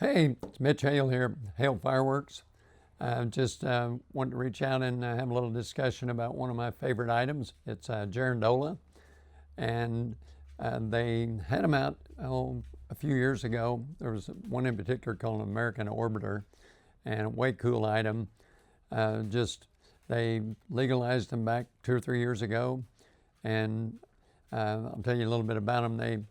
Hey, it's Mitch Hale here, Hale Fireworks. Just wanted to reach out and have a little discussion about one of my favorite items. It's Girandola, and they had them out a few years ago. There was one in particular called an American Orbiter, and a way cool item. Just they legalized them back 2 or 3 years ago, and I'll tell you a little bit about them.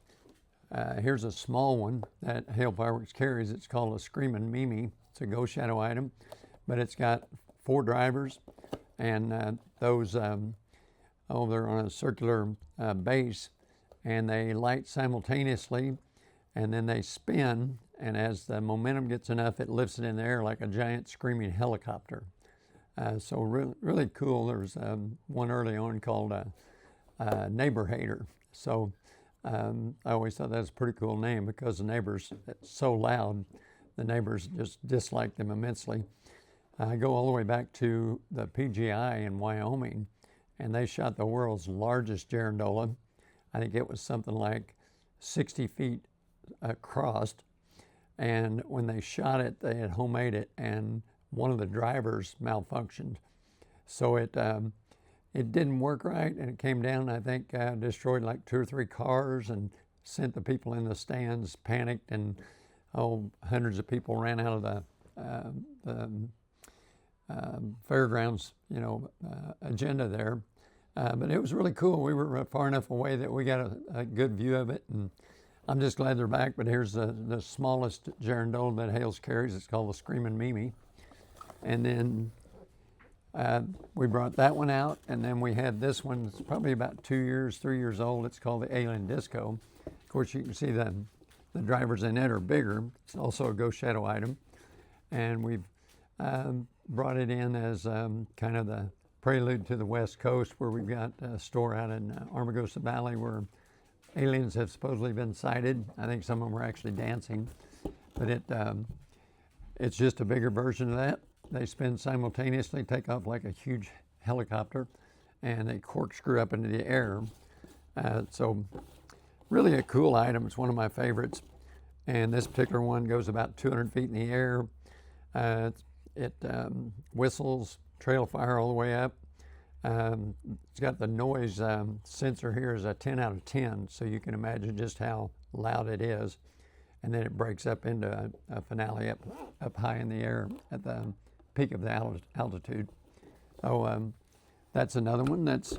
Here's a small one that Hale Fireworks carries. It's called a Screaming Mimi. It's a ghost shadow item, but it's got 4 drivers, and they're on a circular base, and they light simultaneously, and then they spin, and as the momentum gets enough, it lifts it in the air like a giant screaming helicopter. So really cool. There's one early on called Neighbor Hater. So I always thought that was a pretty cool name because the neighbors, it's so loud, the neighbors just dislike them immensely. I go all the way back to the PGI in Wyoming, and they shot the world's largest Girandola. I think it was something like 60 feet across, and when they shot it, they had homemade it, and one of the drivers malfunctioned. So it didn't work right, and it came down, I think, destroyed like 2 or 3 cars and sent the people in the stands panicked, and hundreds of people ran out of the fairgrounds, agenda there. But it was really cool. We were far enough away that we got a good view of it, and I'm just glad they're back. But here's the smallest Girandola that Hales carries. It's called the Screaming Mimi. And then we brought that one out, and then we had this one. It's probably about 3 years old. It's called the Alien Disco. Of course, you can see the drivers in it are bigger. It's also a ghost shadow item, and we've brought it in as kind of the prelude to the West Coast, where we've got a store out in Armagosa Valley where aliens have supposedly been sighted. I think some of them were actually dancing, but it's just a bigger version of that. They spin simultaneously, take off like a huge helicopter, and they corkscrew up into the air. So really a cool item. It's one of my favorites. And this particular one goes about 200 feet in the air. It whistles, trail fire all the way up. It's got the noise sensor here is a 10 out of 10, so you can imagine just how loud it is. And then it breaks up into a finale up high in the air at the peak of the altitude. So that's another one that's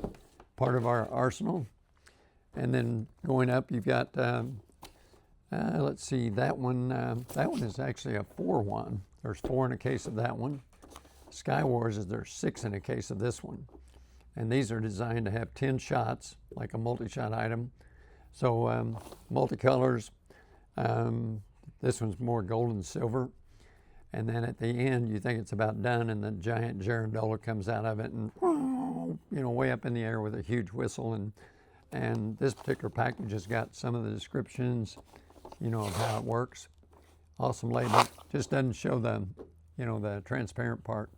part of our arsenal. And then going up, you've got, let's see, that one is actually a 4-1. There's 4 in a case of that one. Sky Wars is there's 6 in a case of this one. And these are designed to have 10 shots, like a multi-shot item. So multicolors. This one's more gold and silver. And then at the end, you think it's about done, and the giant Girandola comes out of it, and way up in the air with a huge whistle. And this particular package has got some of the descriptions, of how it works. Awesome label. Just doesn't show the transparent part.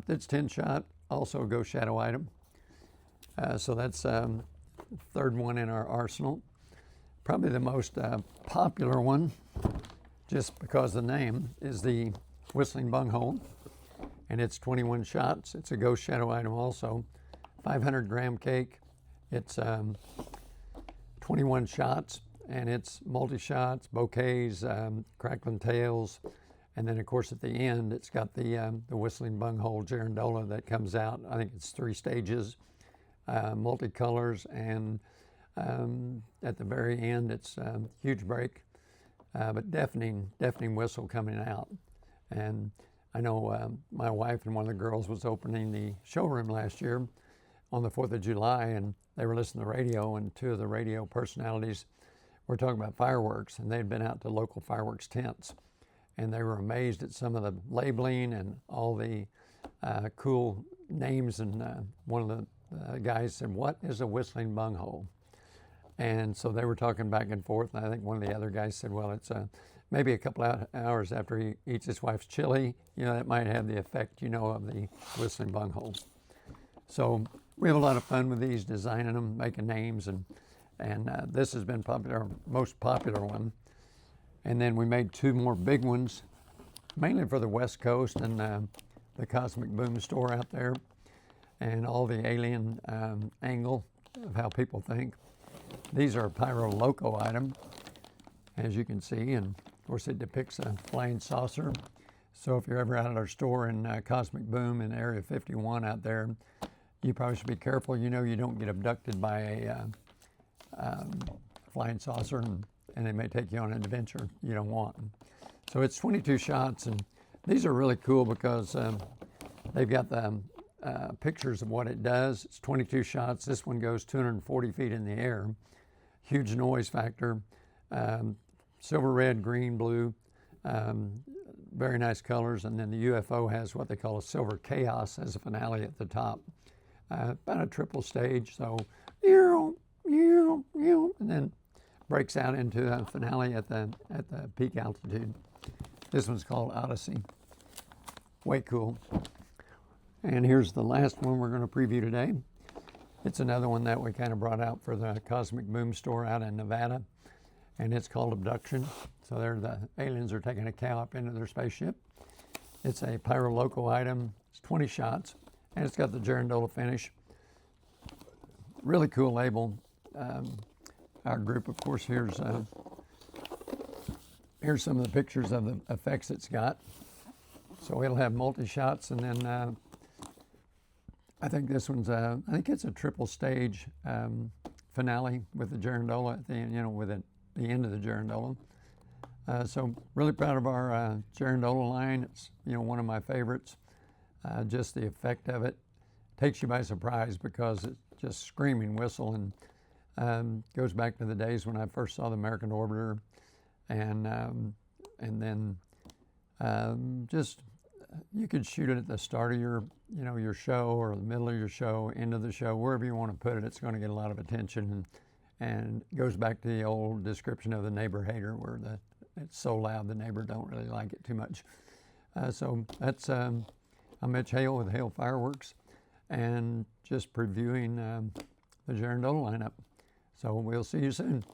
It's 10 shot, also a ghost shadow item. So that's third one in our arsenal. Probably the most popular one, just because the name, is the Whistling Bunghole, and it's 21 shots. It's a ghost shadow item also. 500-gram cake. It's 21 shots, and it's multi-shots, bouquets, crackling tails, and then of course at the end it's got the Whistling Bunghole Girandola that comes out. I think it's 3 stages, multicolors, and at the very end it's a huge break. But deafening whistle coming out. And I know my wife and one of the girls was opening the showroom last year on the 4th of July, and they were listening to the radio, and 2 of the radio personalities were talking about fireworks, and they'd been out to local fireworks tents, and they were amazed at some of the labeling and all the cool names. And one of the guys said, "What is a Whistling Bunghole?" And so they were talking back and forth, and I think one of the other guys said, well, it's maybe a couple of hours after he eats his wife's chili, that might have the effect, of the Whistling Bunghole. So we have a lot of fun with these, designing them, making names, and this has been popular, most popular one. And then we made 2 more big ones, mainly for the West Coast and the Cosmic Boom store out there, and all the alien angle of how people think. These are a Pyro Loco item, as you can see, and of course it depicts a flying saucer. So if you're ever out at our store in Cosmic Boom in Area 51 out there, you probably should be careful. You know, you don't get abducted by a flying saucer, and they may take you on an adventure you don't want. So it's 22 shots, and these are really cool because they've got the pictures of what it does. It's 22 shots. This one goes 240 feet in the air. Huge noise factor. Silver, red, green, blue. Very nice colors. And then the UFO has what they call a silver chaos as a finale at the top. About a triple stage. So, and then breaks out into a finale at the peak altitude. This one's called Odyssey. Way cool. And here's the last one we're going to preview today. It's another one that we kind of brought out for the Cosmic Boom store out in Nevada, and it's called Abduction. So there the aliens are taking a cow up into their spaceship. It's a Pyro Loco item. It's 20 shots, and it's got the Girandola finish. Really cool label. Our group, of course, here's some of the pictures of the effects it's got. So it'll have multi-shots, and then I think this one's I think it's a triple stage finale with the Girandola at the end, you know, with the end of the Girandola. So really proud of our Girandola line. It's, you know, one of my favorites. Just the effect of it takes you by surprise because it's just screaming whistle, and goes back to the days when I first saw the American Orbiter, and then just you could shoot it at the start of your, you know, your show, or the middle of your show, end of the show, wherever you want to put it. It's going to get a lot of attention, and it goes back to the old description of the neighbor hater, where it's so loud the neighbor don't really like it too much. So that's I'm Mitch Hale with Hale Fireworks, and just previewing the Girandola lineup. So we'll see you soon.